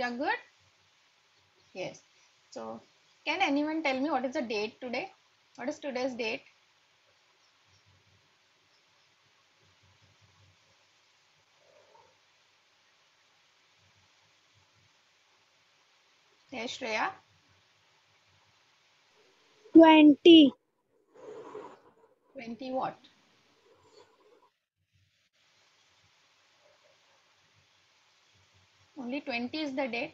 are good? Yes. So can anyone tell me what is the date today? What is today's date? Yes, Shreya. 20. 20 what? Only 20 is the date.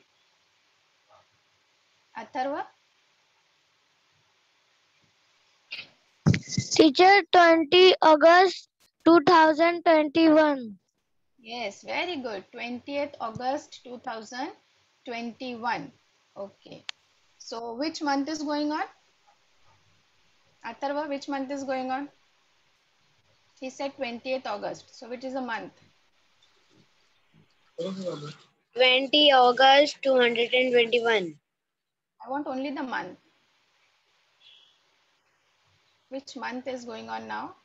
Atharva? Teacher, 20 August 2021. Yes, very good. 20th August 2021. Okay. So which month is going on? Atharva, which month is going on? He said 20th August. So which is a month? 20 August 221. I want only the month. Which month is going on now?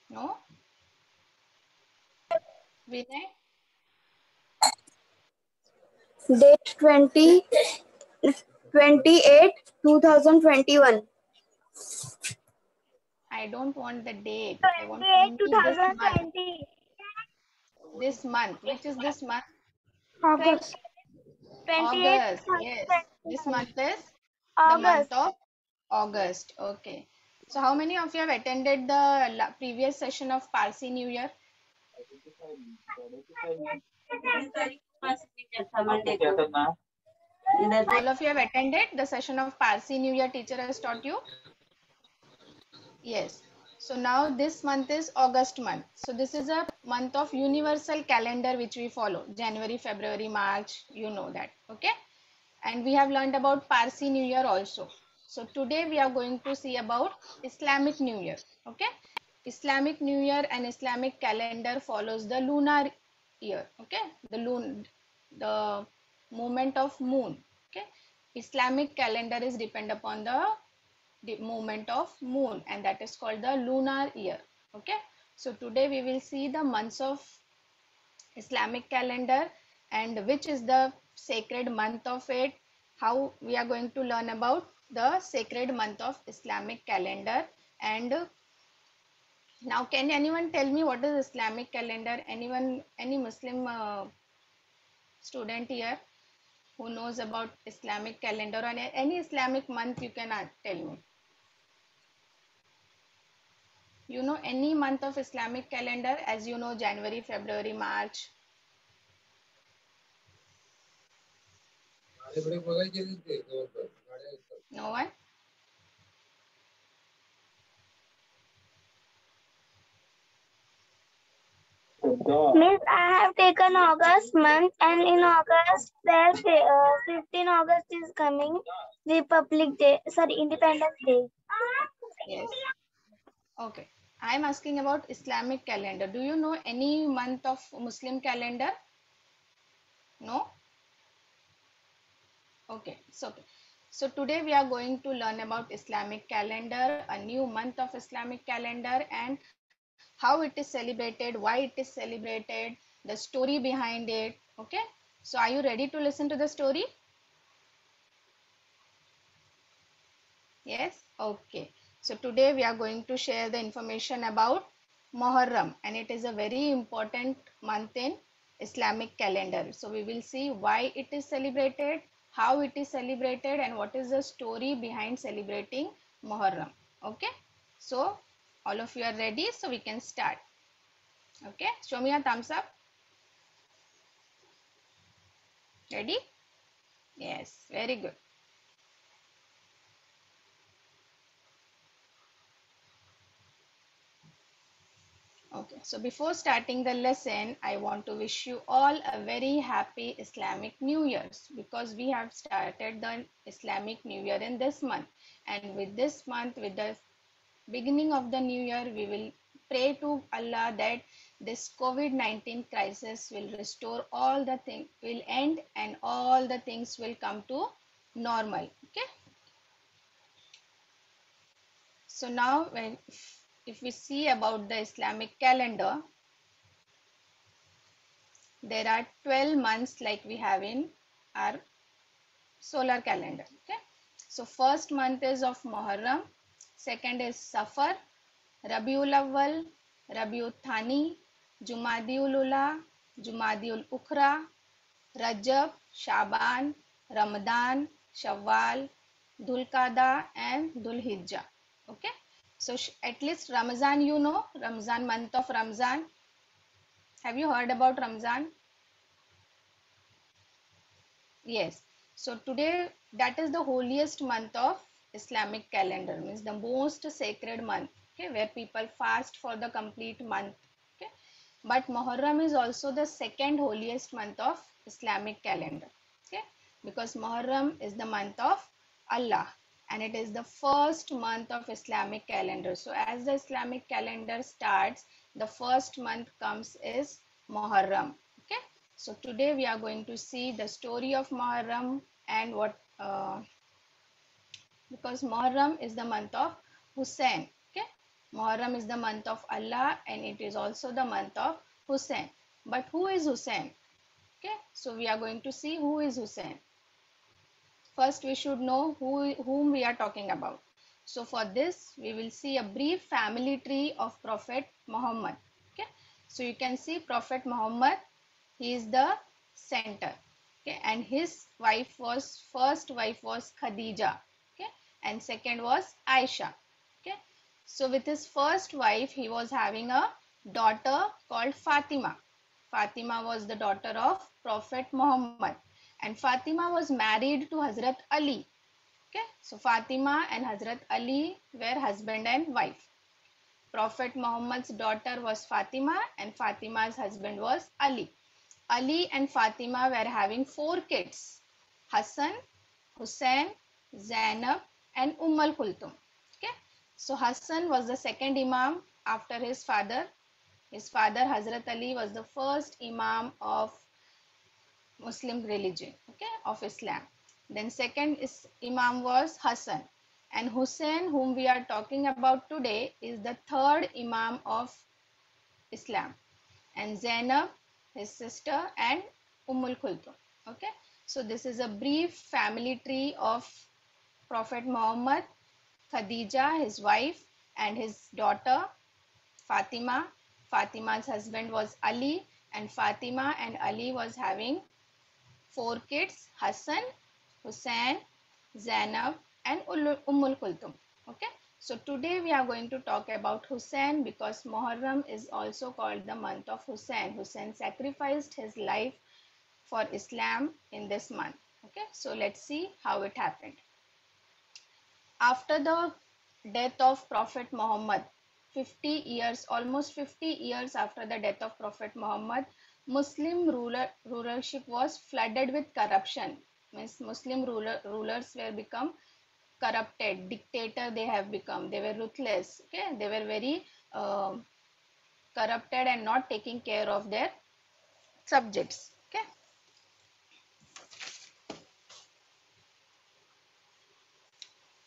No? Vinay? Date 28 2021. I don't want the date. I want 28 only this month. 2020. This month. Which is this month? August. 28 August. Yes. This 2021. month is the month August. of August. Okay. So how many of you have attended the previous session of Parsi New Year? All of you have attended the session of Parsi New Year teacher has taught you? Yes. So now this month is August month. So this is a month of universal calendar which we follow. January, February, March, you know that. Okay. And we have learned about Parsi New Year also. So today we are going to see about Islamic New Year. Okay. Islamic New Year and Islamic calendar follows the lunar year. Okay. The movement of moon. Okay. Islamic calendar is depend upon the movement of moon, and that is called the lunar year. Okay. So today we will see the months of Islamic calendar and which is the sacred month of it, how we are going to learn about the sacred month of Islamic calendar. And now can anyone tell me what is Islamic calendar? Anyone, any Muslim student here who knows about Islamic calendar or any Islamic month, you can tell me. You know any month of Islamic calendar, as you know, January, February, March? No one? Miss, I have taken August month, and in August, there's 15 August is coming, Republic Day, sorry, Independence Day. Yes. Okay. I'm asking about Islamic calendar. Do you know any month of Muslim calendar? No? Okay. So today we are going to learn about Islamic calendar, a new month of Islamic calendar, and how it is celebrated, why it is celebrated, the story behind it. Okay. So are you ready to listen to the story? Yes? Okay. So today we are going to share the information about Muharram, and it is a very important month in Islamic calendar. So we will see why it is celebrated, how it is celebrated, and what is the story behind celebrating Muharram. Okay. So all of you are ready, so we can start. Okay. Show me a thumbs up. Ready? Yes. Very good. Okay, so before starting the lesson, I want to wish you all a very happy Islamic New Year's, because we have started the Islamic New Year in this month. And with this month, with the beginning of the new year, we will pray to Allah that this COVID-19 crisis will restore all the things, will end, and all the things will come to normal. Okay. So now if we see about the Islamic calendar, there are 12 months like we have in our solar calendar. Okay, so first month is of Muharram, second is Safar, Rabiul Awwal, Rabiul Thani, Jumadiul Ula, Jumadiul Ukhra, Rajab, Shaban, Ramadan, Shawwal, Dhul-Qa'dah and Dhul-Hijjah. Okay, so at least Ramazan, you know, Ramazan, month of Ramazan. Have you heard about Ramazan? Yes. So today that is the holiest month of Islamic calendar, means the most sacred month, okay, where people fast for the complete month. Okay. But Muharram is also the second holiest month of Islamic calendar. Okay, because Muharram is the month of Allah and it is the first month of Islamic calendar. So as the Islamic calendar starts, the first month comes is Muharram. Okay, so today we are going to see the story of Muharram and what because Muharram is the month of Hussein. Okay, Muharram is the month of Allah and it is also the month of Hussein. But who is Hussein? Okay, so we are going to see who is Hussein. First, we should know whom we are talking about. So for this, we will see a brief family tree of Prophet Muhammad. Okay, so you can see Prophet Muhammad, he is the center. Okay, and his first wife was Khadija. Okay, and second was Aisha. Okay, so with his first wife, he was having a daughter called Fatima. Fatima was the daughter of Prophet Muhammad. And Fatima was married to Hazrat Ali. Okay, so Fatima and Hazrat Ali were husband and wife. Prophet Muhammad's daughter was Fatima and Fatima's husband was Ali. Ali and Fatima were having 4 kids: Hassan, Hussein, Zainab and Al Kulthum. Okay, so Hassan was the second Imam after his father. His father Hazrat Ali was the first Imam of Muslim religion, okay, of Islam. Then second is Imam was Hassan, and Hussein, whom we are talking about today, is the third Imam of Islam, and Zainab, his sister, and Al Kulthum. Okay, so this is a brief family tree of Prophet Muhammad, Khadija, his wife, and his daughter Fatima. Fatima's husband was Ali, and Fatima and Ali was having 4 kids: Hassan, Hussein, Zainab and Al Kulthum. Okay, so today we are going to talk about Hussein because Muharram is also called the month of Hussein. Hussein sacrificed his life for Islam in this month. Okay, so let's see how it happened. After the death of Prophet Muhammad, 50 years, almost 50 years after the death of Prophet Muhammad, Muslim rulership was flooded with corruption. Means Muslim rulers were become corrupted, dictator they have become. They were ruthless. Okay, they were very corrupted and not taking care of their subjects. Okay.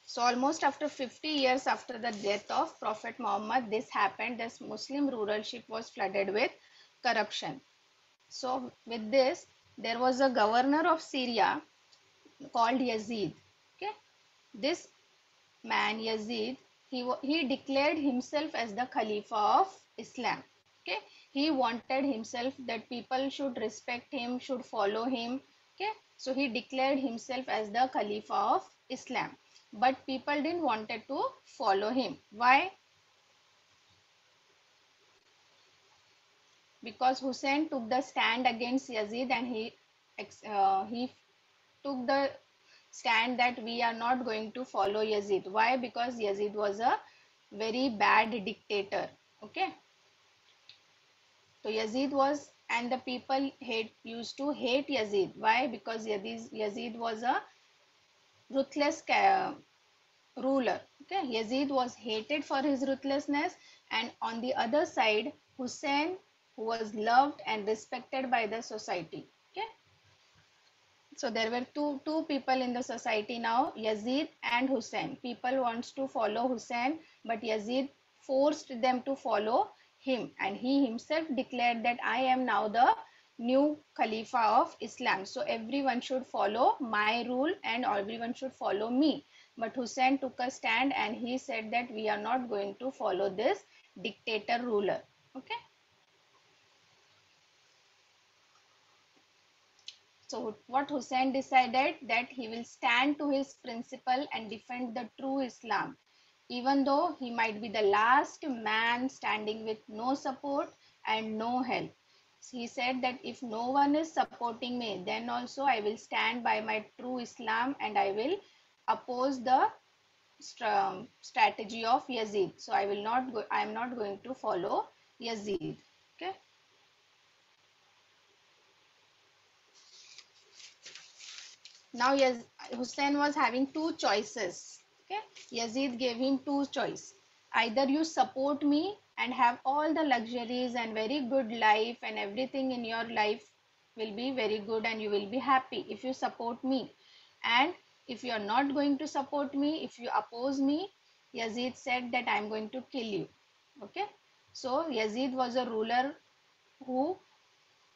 So almost after 50 years after the death of Prophet Muhammad, this happened. This Muslim rulership was flooded with corruption. So with this, there was a governor of Syria called Yazid. Okay, this man Yazid, he declared himself as the Khalifa of Islam. Okay, he wanted himself that people should respect him, should follow him. Okay, so he declared himself as the Khalifa of Islam, but people didn't wanted to follow him. Why? Because Hussein took the stand against Yazid and he took the stand that we are not going to follow Yazid. Why? Because Yazid was a very bad dictator. Okay, so Yazid was, and the people used to hate Yazid. Why? Because Yazid was a ruthless ruler. Okay, Yazid was hated for his ruthlessness, and on the other side, Hussein, who was loved and respected by the society. Okay, So there were two people in the society now, Yazid and Hussein. People wants to follow Hussein, but Yazid forced them to follow him, and he himself declared that I am now the new Khalifa of Islam. So everyone should follow my rule and everyone should follow me. But Hussein took a stand and he said that we are not going to follow this dictator ruler. Okay. So what Hussein decided that he will stand to his principle and defend the true Islam, even though he might be the last man standing with no support and no help. He said that if no one is supporting me, then also I will stand by my true Islam and I will oppose the strategy of Yazid. So I am not going to follow Yazid. Okay. Now Hussein was having two choices. Okay, Yazid gave him two choice. Either you support me and have all the luxuries and very good life and everything in your life will be very good and you will be happy if you support me. And if you are not going to support me, if you oppose me, Yazid said that I am going to kill you. Okay, so Yazid was a ruler who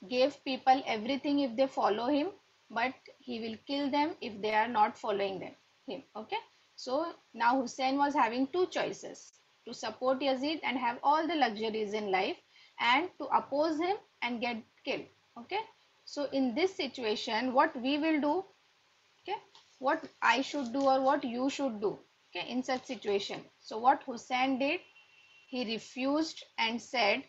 gave people everything if they follow him, but he will kill them if they are not following him. Okay, so now Hussein was having two choices: to support Yazid and have all the luxuries in life, and to oppose him and get killed. Okay, so in this situation, what we will do, okay, what I should do or what you should do, okay, in such situation. So what Hussein did, he refused and said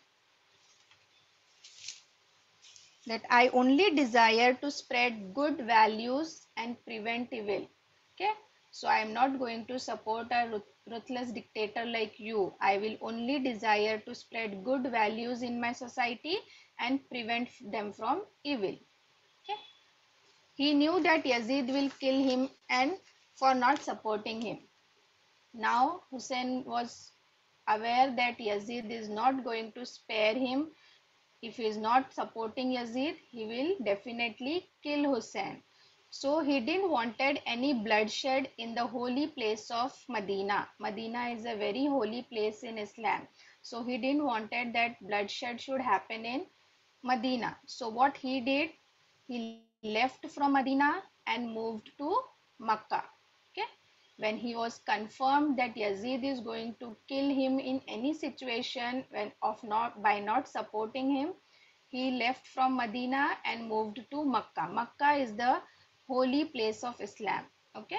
that I only desire to spread good values and prevent evil. Okay, so I am not going to support a ruthless dictator like you. I will only desire to spread good values in my society and prevent them from evil. Okay, he knew that Yazid will kill him and for not supporting him. Now Hussein was aware that Yazid is not going to spare him. If he is not supporting Yazid, he will definitely kill Hussein. So he didn't wanted any bloodshed in the holy place of Medina. Medina is a very holy place in Islam. So he didn't wanted that bloodshed should happen in Medina. So what he did, he left from Medina and moved to Makkah. Okay. When he was confirmed that Yazid is going to kill him in any situation by not supporting him, he left from Medina and moved to Makkah. Makkah is the holy place of Islam. Okay.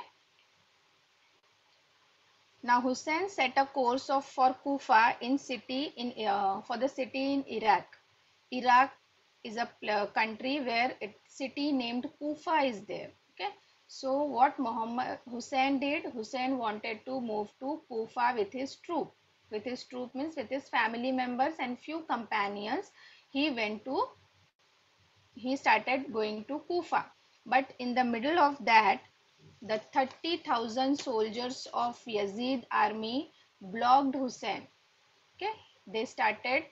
Now Hussein set a course for Kufa for the city in Iraq. Iraq is a country where a city named Kufa is there. Okay. So what Muhammad Hussein did, Hussein wanted to move to Kufa with his troop. With his troop means with his family members and few companions. He started going to Kufa. But in the middle of that, the 30,000 soldiers of Yazid army blocked Hussein. Okay, they started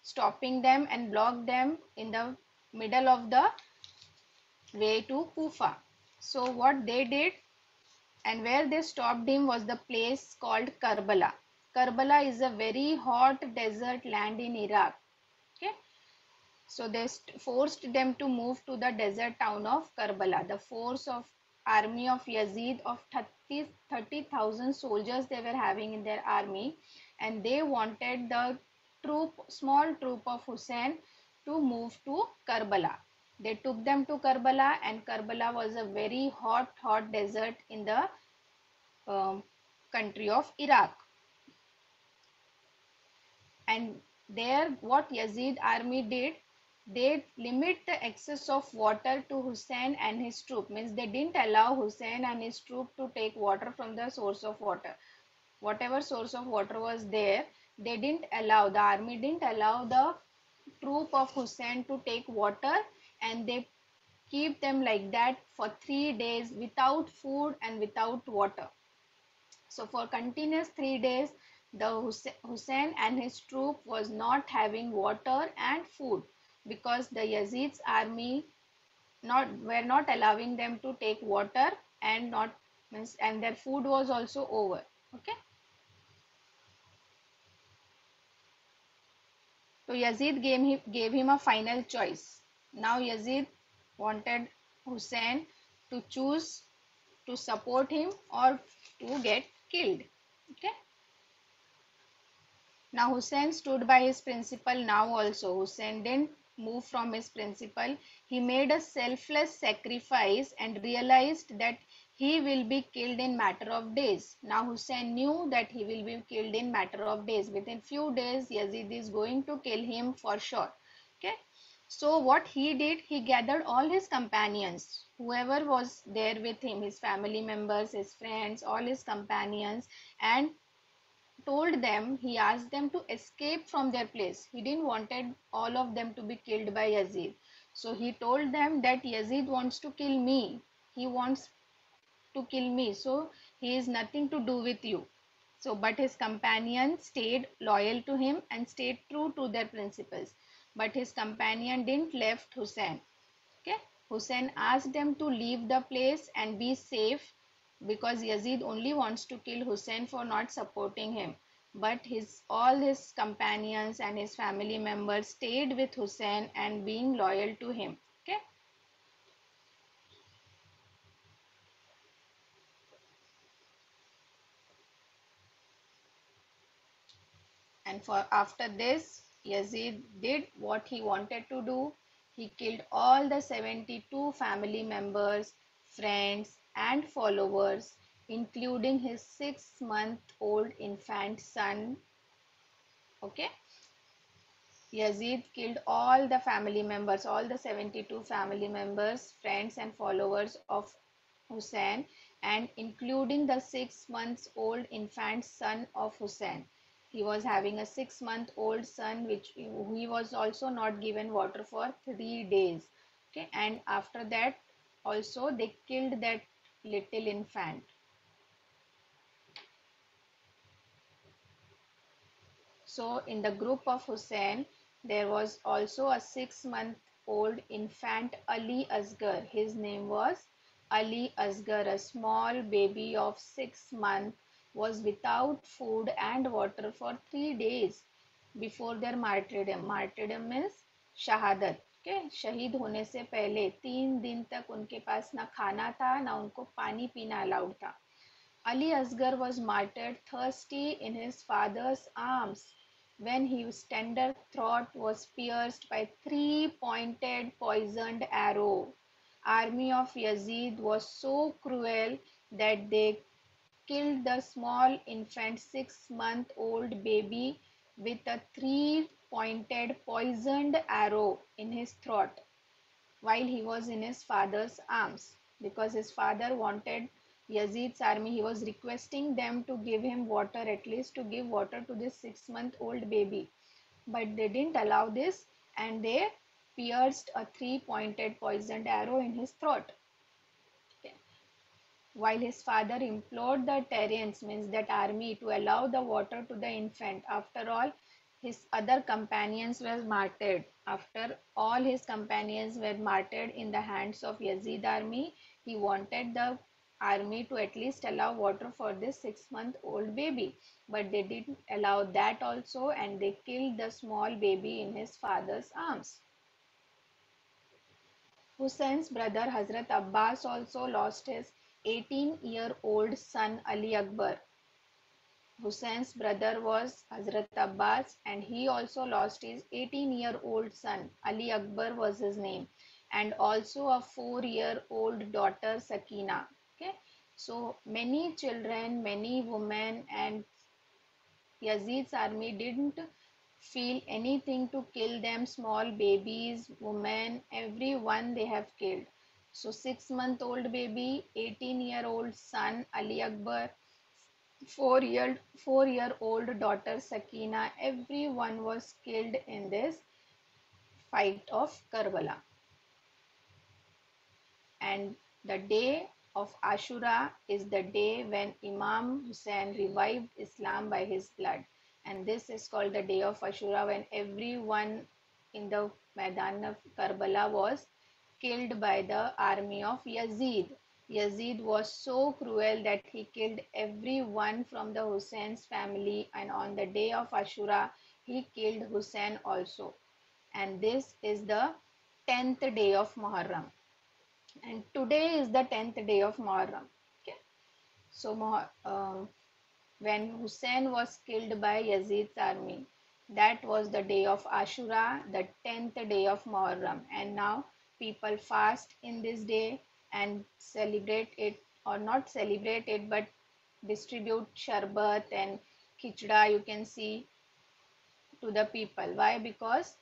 stopping them and blocked them in the middle of the way to Kufa. So what they did and where they stopped him was the place called Karbala. Karbala is a very hot desert land in Iraq. Okay, so they forced them to move to the desert town of Karbala. The force of army of Yazid of 30,000 soldiers they were having in their army, and they wanted the small troop of Hussein to move to Karbala. They took them to Karbala, and Karbala was a very hot desert in the um, country of Iraq. And there what Yazid army did, they limit the access of water to Hussein and his troop. Means they didn't allow Hussein and his troop to take water from the source of water. Whatever source of water was there, the army didn't allow the troop of Hussein to take water, and they keep them like that for 3 days without food and without water. So for continuous 3 days, the Hussein and his troop was not having water and food because the Yazid's army not allowing them to take water, and not means, and their food was also over. Okay. So Yazid gave him a final choice. Now Yazid wanted Hussein to choose to support him or to get killed. Okay. Now Hussein stood by his principle now also. Hussein didn't move from his principle. He made a selfless sacrifice and realized that he will be killed in matter of days. Now Hussein knew that he will be killed in matter of days. Within few days Yazid is going to kill him for sure. Okay. So what he did, he gathered all his companions, whoever was there with him, his family members, his friends, all his companions, and told them, he asked them to escape from their place. He didn't wanted all of them to be killed by Yazid. So he told them that Yazid wants to kill me. He wants to kill me. So he is nothing to do with you. So, but his companions stayed loyal to him and stayed true to their principles. But his companion didn't left Hussein. Okay. Hussein asked them to leave the place and be safe, because Yazid only wants to kill Hussein for not supporting him. But all his companions and his family members stayed with Hussein and being loyal to him. Okay. And for after this, Yazid did what he wanted to do. He killed all the 72 family members, friends, and followers, including his 6-month-old infant son. Okay. Yazid killed all the family members, all the 72 family members, friends, and followers of Hussein, and including the 6 months old infant son of Hussein. He was having a 6-month-old son, which he was also not given water for 3 days. Okay, and after that, also they killed that little infant. So in the group of Hussein, there was also a 6-month-old infant Ali Asgar. His name was Ali Asgar. A small baby of 6 months was without food and water for 3 days before their martyrdom. Martyrdom means shahadat. Okay? शहीद होने से पहले 3 दिन तक उनके पास ना खाना था, ना उनको पानी पीना अलाउड था. Ali Asgar was martyred thirsty in his father's arms when his tender throat was pierced by 3-pointed poisoned arrow. Army of Yazid was so cruel that they killed the small infant 6-month-old baby with a 3-pointed poisoned arrow in his throat while he was in his father's arms, because his father wanted Yazid's army. He was requesting them to give him water, at least to give water to this 6-month-old baby. But they didn't allow this, and they pierced a 3-pointed poisoned arrow in his throat. Okay. While his father implored the Tyrians, means that army, to allow the water to the infant. After all, his other companions were martyred. After all his companions were martyred in the hands of Yazid army, he wanted the army to at least allow water for this 6-month-old baby. But they didn't allow that also, and they killed the small baby in his father's arms. Hussein's brother Hazrat Abbas also lost his 18-year-old son Ali Akbar. Hussein's brother was Hazrat Abbas, and he also lost his 18-year-old son. Ali Akbar was his name, and also a 4-year-old daughter Sakina. Okay, so many children, many women, and Yazid's army didn't feel anything to kill them. Small babies, women, everyone they have killed. So 6-month-old baby, 18-year-old son Ali Akbar, 4-year old daughter Sakina, everyone was killed in this fight of Karbala. And the day of Ashura is the day when Imam Hussein revived Islam by his blood. And this is called the day of Ashura, when everyone in the Maidan of Karbala was killed by the army of Yazid. Yazid was so cruel that he killed everyone from the Hussein's family, and on the day of Ashura, he killed Hussein also. And this is the 10th day of Muharram. And today is the 10th day of Muharram. Okay. So, when Hussein was killed by Yazid's army, that was the day of Ashura, the 10th day of Muharram. And now people fast in this day and celebrate it, or not celebrate it, but distribute sharbat and khichda, you can see, to the people. Why? Because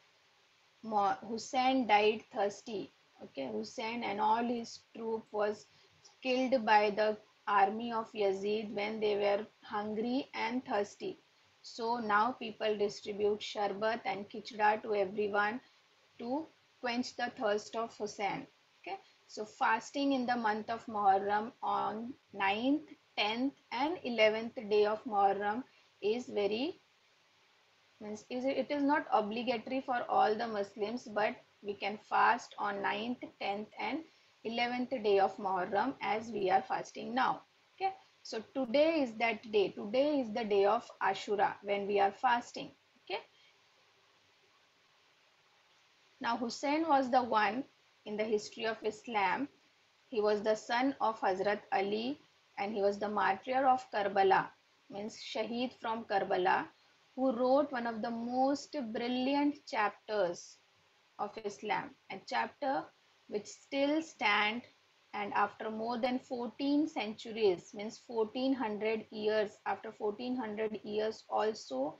Hussein died thirsty. Okay, Hussein and all his troop was killed by the army of Yazid when they were hungry and thirsty. So now people distribute sharbat and khichda to everyone to quench the thirst of Hussein. Okay, so fasting in the month of Muharram on 9th, 10th, and 11th day of Muharram is very, means it is not obligatory for all the Muslims, but we can fast on 9th, 10th, and 11th day of Muharram as we are fasting now. Okay, so today is that day. Today is the day of Ashura when we are fasting. Okay, now Hussein was the one in the history of Islam. He was the son of Hazrat Ali, and he was the martyr of Karbala, means Shaheed from Karbala, who wrote one of the most brilliant chapters of Islam, a chapter which still stand, and after more than 14 centuries, means 1400 years, after 1400 years also,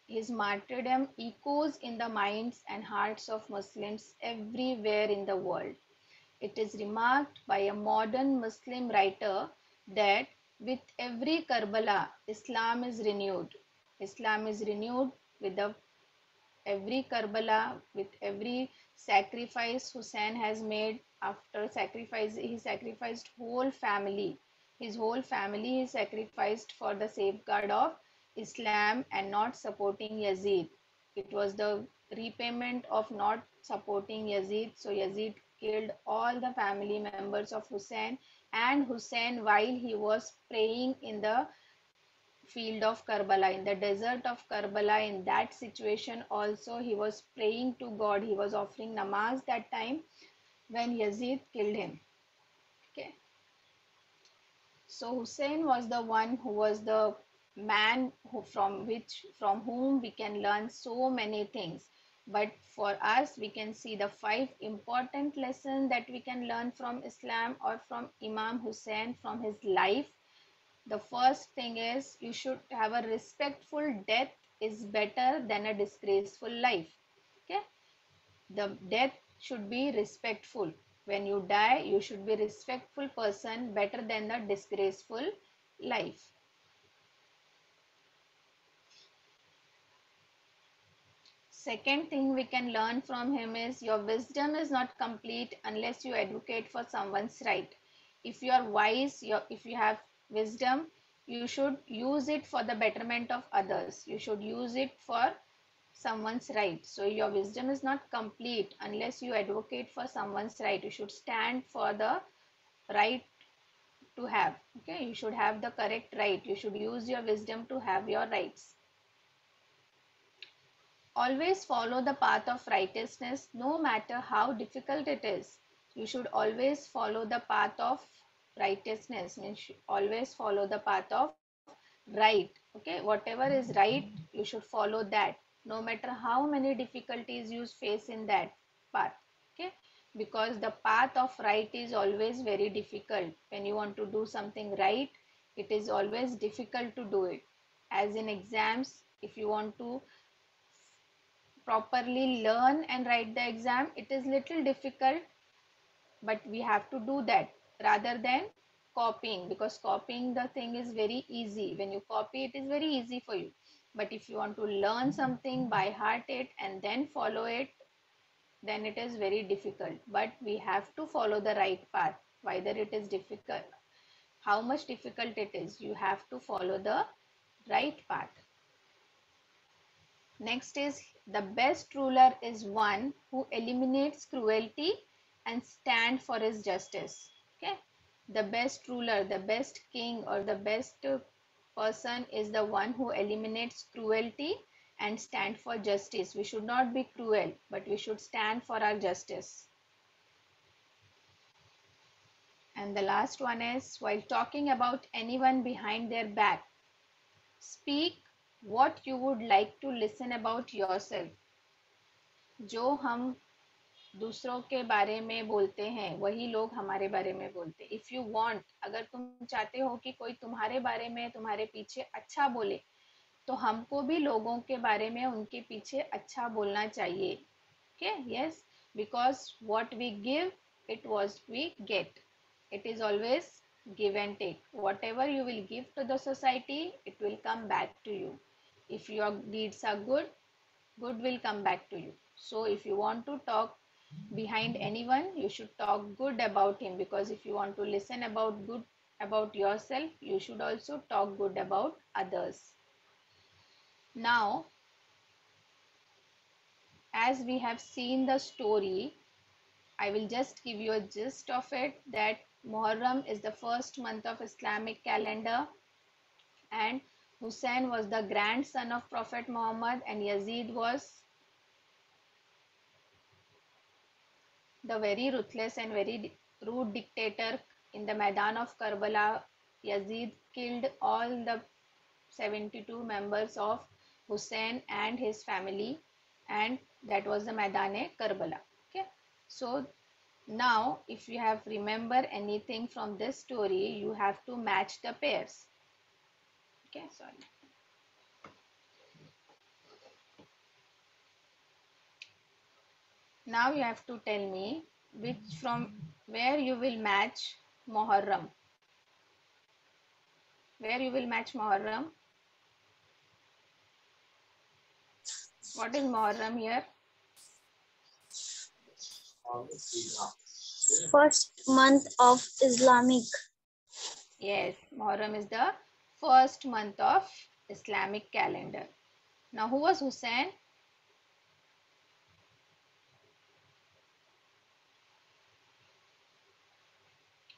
his martyrdom echoes in the minds and hearts of Muslims everywhere in the world. It is remarked by a modern Muslim writer that with every Karbala, Islam is renewed. Islam is renewed with every Karbala, with every sacrifice Hussein has made. After sacrifice, he sacrificed whole family. His whole family is sacrificed for the safeguard of Islam and not supporting Yazid. It was the repayment of not supporting Yazid. So Yazid killed all the family members of Hussein, and Hussein, while he was praying in the field of Karbala, in the desert of Karbala, in that situation also he was praying to God. He was offering namaz that time when Yazid killed him. Okay. So Hussein was the one who was the man from whom we can learn so many things. But for us, we can see the 5 important lessons that we can learn from Islam or from Imam Hussein, from his life. The first thing is you should have a respectful death is better than a disgraceful life. Okay, the death should be respectful. When you die, you should be respectful person, better than the disgraceful life. Second thing we can learn from him is your wisdom is not complete unless you advocate for someone's right. If you are wise, if you have wisdom, you should use it for the betterment of others. You should use it for someone's right. So your wisdom is not complete unless you advocate for someone's right. You should stand for the right to have. Okay, you should have the correct right. You should use your wisdom to have your rights. Always follow the path of righteousness, no matter how difficult it is. You should always follow the path of righteousness, means always follow the path of right. Okay, whatever is right, you should follow that, no matter how many difficulties you face in that path. Okay, because the path of right is always very difficult. When you want to do something right, it is always difficult to do it. As in exams, if you want to properly learn and write the exam, it is little difficult, but we have to do that rather than copying, because copying the thing is very easy. When you copy, it is very easy for you, but if you want to learn something by heart it and then follow it, then it is very difficult. But we have to follow the right path, whether it is difficult, how much difficult it is, you have to follow the right path. Next is the best ruler is one who eliminates cruelty and stand for his justice. Okay, the best ruler, the best king, or the best person is the one who eliminates cruelty and stand for justice. We should not be cruel, but we should stand for our justice. And the last one is, while talking about anyone behind their back, speak what you would like to listen about yourself. जो हम दूसरों के बारे में बोलते हैं वही लोग हमारे बारे में बोलते हैं. इफ यू वांट, अगर तुम चाहते हो कि कोई तुम्हारे बारे में तुम्हारे पीछे अच्छा बोले, तो हमको भी लोगों के बारे में उनके पीछे अच्छा बोलना चाहिए. Okay, yes, because what we give, it was we get. It is always give and take. Whatever you will give to the society, it will come back to you. If your deeds are good, good will come back to you. So if you want to talk behind anyone, you should talk good about him, because if you want to listen about good about yourself, you should also talk good about others. Now, as we have seen the story, I will just give you a gist of it, that Muharram is the first month of Islamic calendar, and Hussein was the grandson of Prophet Muhammad, and Yazid was the very ruthless and very rude dictator. In the Maidan of Karbala, Yazid killed all the 72 members of Hussein and his family, and that was the Maidan Karbala. Okay, so now if you have remember anything from this story, you have to match the pairs. Okay, sorry. Now you have to tell me from where you will match Muharram. Where you will match Muharram? What is Muharram here? First month of Islamic. Yes, Muharram is the first month of Islamic calendar. Now, who was Hussein?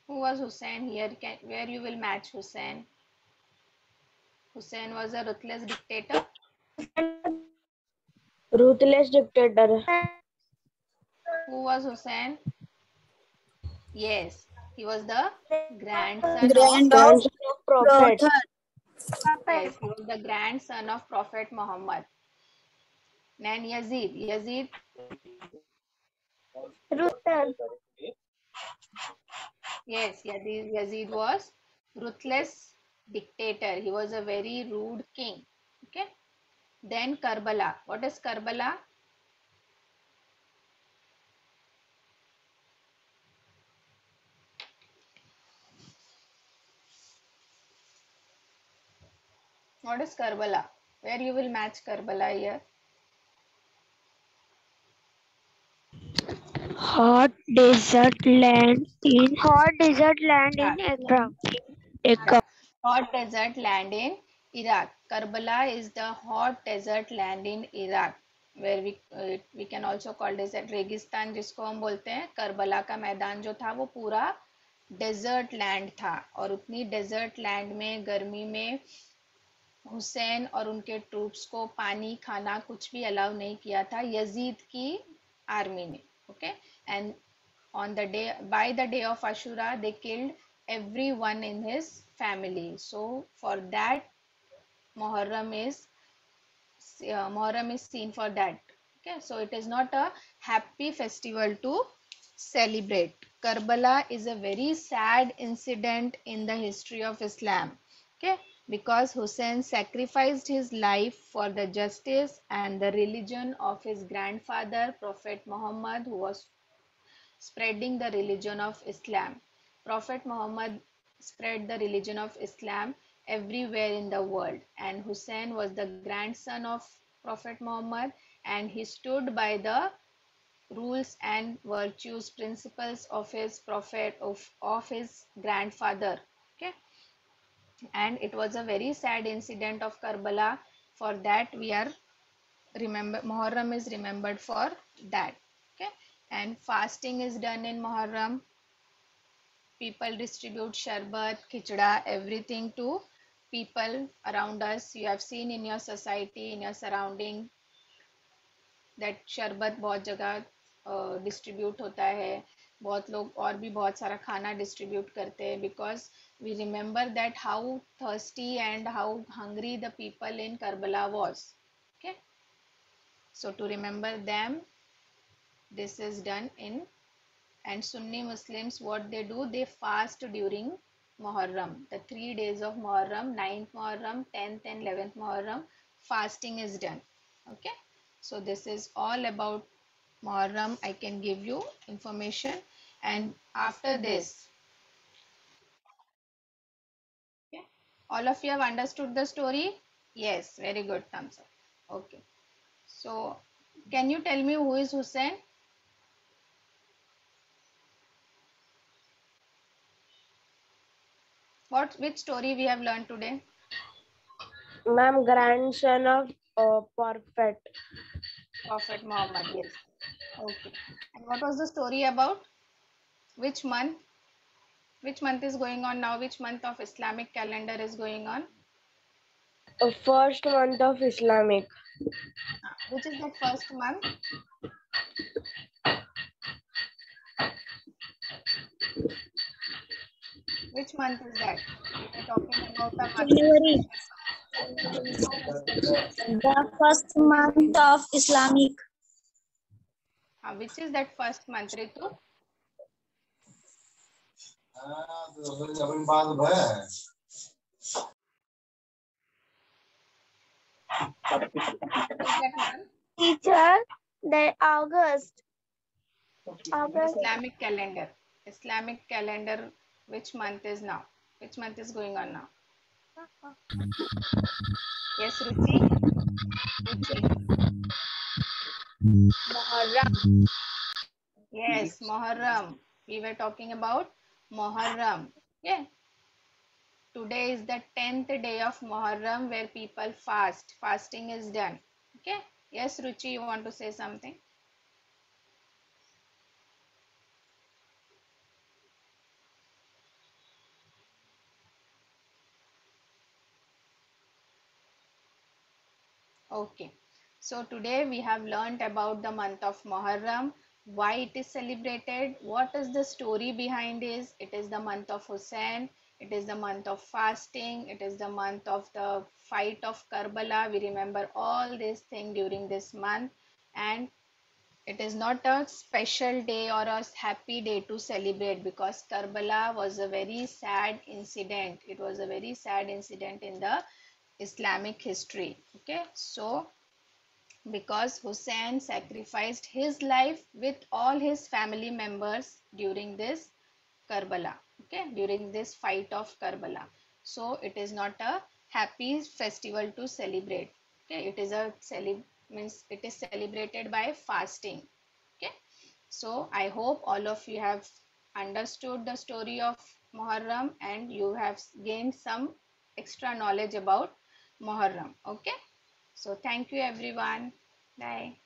Who was Hussein here? Where you will match Hussein? Hussein was a ruthless dictator. Ruthless dictator. Who was Hussein? Yes, he was the grandson of Prophet. Yes, he was the grandson of Prophet Muhammad. Then Yazid. Yazid. Yes, Yazid was ruthless dictator. He was a very rude king. Okay. Then Karbala. What is Karbala? What is Karbala? Where you will match Karbala here? Hot desert land in Iraq. Hot desert land in Iraq. Karbala is the hot desert land in Iraq, where we can also call desert रेगिस्तान जिसको हम बोलते हैं. Karbala का मैदान जो था वो पूरा डेजर्ट लैंड था, और उतनी डेजर्ट लैंड में गर्मी में हुसैन और उनके ट्रूप्स को पानी खाना कुछ भी अलाउ नहीं किया था यजीद की आर्मी ने. Okay, and on the day by the day of Ashura they killed everyone in his family. So for that Muharram is seen for that. Okay, so it is not a happy festival to celebrate. Karbala is a very sad incident in the history of Islam. Okay, because Hussein sacrificed his life for the justice and the religion of his grandfather Prophet Muhammad, who was spreading the religion of Islam. Prophet Muhammad spread the religion of Islam everywhere in the world, and Hussein was the grandson of Prophet Muhammad, and he stood by the rules and virtues principles of his prophet of his grandfather. Okay, and it was a very sad incident of Karbala. For that we are remember Muharram is remembered for that. Okay, And fasting is done in Muharram. People distribute sharbat, khichda, everything to people around us. You have seen in your society, in your surrounding, that शरबत बहुत जगह distribute होता है. बहुत लोग और भी बहुत सारा खाना डिस्ट्रीब्यूट करते हैं, because we remember that how thirsty and how hungry the people in Karbala was. Okay, so to remember them, this is done in. And Sunni Muslims, what they do, they fast during Muharram, the 3 days of Muharram, 9th Muharram, 10th and 11th Muharram, fasting is done. Okay, so this is all about Muharram. I can give you information. And after this, okay, all of you have understood the story? Yes, very good, thumbs up. Okay, so can you tell me who is Hussein? Which story we have learned today? Ma'am, grandson of Prophet. Prophet Muhammad, yes. Okay. And what was the story about? Which month? Which month is going on now? Which month of Islamic calendar is going on? First month of Islamic. Which is that first month? Which month is that? We are talking about the month. January. The first month of Islamic. Which is that first month, Ritu? Teacher, that August. Islamic calendar. Islamic calendar. Which month is now? Which month is going on now? Yes, Ruchi? Muharram. Yes, Muharram. We were talking about Muharram. Yeah. Today is the 10th day of Muharram where people fast. Fasting is done. Okay. Yes, Ruchi, you want to say something? Okay. So today we have learnt about the month of Muharram, why it is celebrated, what is the story behind it. It is the month of Hussein. It is the month of fasting. It is the month of the fight of Karbala. We remember all these things during this month, and it is not a special day or a happy day to celebrate, because Karbala was a very sad incident. It was a very sad incident in the Islamic history. Okay, so because Hussein sacrificed his life with all his family members during this Karbala, okay, during this fight of Karbala. So it is not a happy festival to celebrate. Okay, it is a means it is celebrated by fasting. Okay, so I hope all of you have understood the story of Muharram and you have gained some extra knowledge about Muharram. Okay, so thank you everyone. Bye.